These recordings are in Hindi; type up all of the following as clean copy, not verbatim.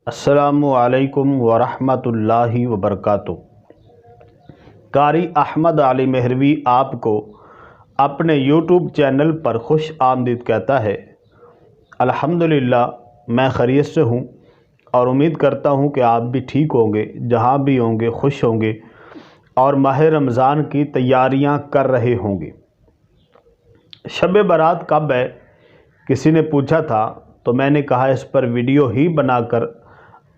अस्सलामुअलैकुम वरहमतुल्लाहि वबरकातुहू। कारी अहमद अली मेहरवी आपको अपने यूट्यूब चैनल पर खुश आमदीद कहता है। अल्हम्दुलिल्लाह मैं खैरियत से हूँ और उम्मीद करता हूँ कि आप भी ठीक होंगे, जहाँ भी होंगे खुश होंगे और माह रमज़ान की तैयारियाँ कर रहे होंगे। शब बारात कब है, किसी ने पूछा था, तो मैंने कहा इस पर वीडियो ही बनाकर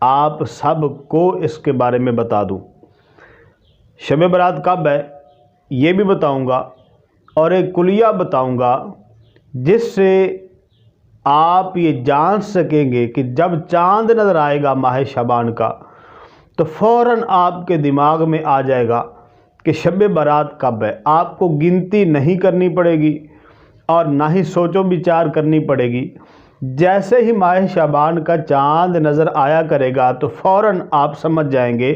आप सब को इसके बारे में बता दूं। शब बारात कब है ये भी बताऊंगा और एक कुलिया बताऊंगा जिससे आप ये जान सकेंगे कि जब चांद नज़र आएगा माह शाबान का तो फ़ौरन आपके दिमाग में आ जाएगा कि शब बारात कब है। आपको गिनती नहीं करनी पड़ेगी और ना ही सोचो विचार करनी पड़ेगी। जैसे ही माह शाबान का चांद नज़र आया करेगा तो फ़ौरन आप समझ जाएंगे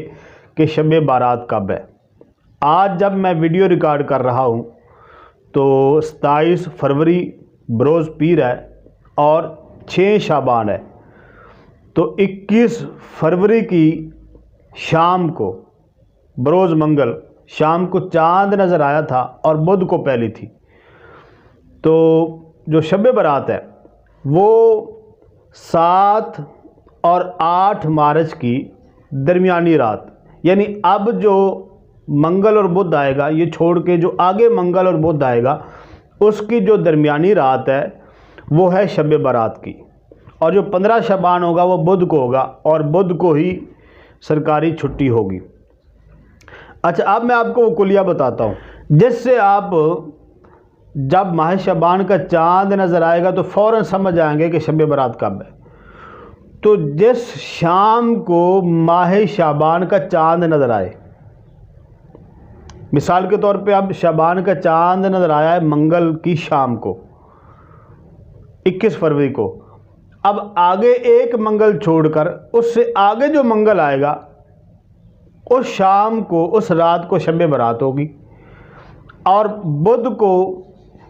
कि शब बारात कब है। आज जब मैं वीडियो रिकॉर्ड कर रहा हूँ तो 27 फरवरी बरोज़ पीर है और 6 शाबान है। तो 21 फरवरी की शाम को बरोज़ मंगल शाम को चांद नज़र आया था और बुध को पहली थी। तो जो शब बारात है वो 7 और 8 मार्च की दरमियानी रात, यानी अब जो मंगल और बुध आएगा, ये छोड़ के जो आगे मंगल और बुध आएगा उसकी जो दरमियानी रात है वो है शब बारात की। और जो 15 शाबान होगा वो बुध को होगा और बुध को ही सरकारी छुट्टी होगी। अच्छा, अब मैं आपको वो कुलिया बताता हूँ जिससे आप जब माह शाबान का चांद नज़र आएगा तो फ़ौरन समझ आएंगे कि शब बारात कब है। तो जिस शाम को माह शाबान का चांद नज़र आए, मिसाल के तौर पे अब शाबान का चांद नज़र आया है मंगल की शाम को 21 फरवरी को, अब आगे एक मंगल छोड़कर उससे आगे जो मंगल आएगा उस शाम को, उस रात को शब बारात होगी। और बुध को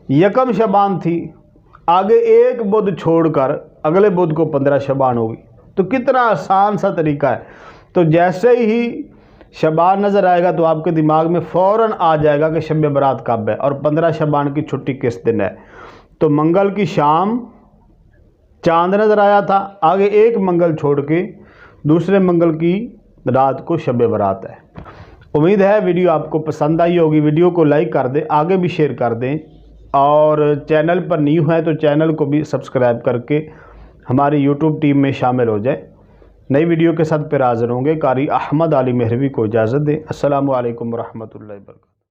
यकम शाबान थी, आगे एक बुध छोड़कर अगले बुध को 15 शाबान होगी। तो कितना आसान सा तरीका है। तो जैसे ही शाबान नज़र आएगा तो आपके दिमाग में फ़ौरन आ जाएगा कि शब बारात कब है और 15 शाबान की छुट्टी किस दिन है। तो मंगल की शाम चांद नज़र आया था, आगे एक मंगल छोड़ के दूसरे मंगल की रात को शब बारात है। उम्मीद है वीडियो आपको पसंद आई होगी। वीडियो को लाइक कर दें, आगे भी शेयर कर दें और चैनल पर न्यू है तो चैनल को भी सब्सक्राइब करके हमारी यूट्यूब टीम में शामिल हो जाए। नई वीडियो के साथ फिर हाज़िर होंगे। कारी अहमद अली मेहरवी को इजाज़त दें। अस्सलामु अलैकुम वरहमतुल्लाहि वबरकातुहू।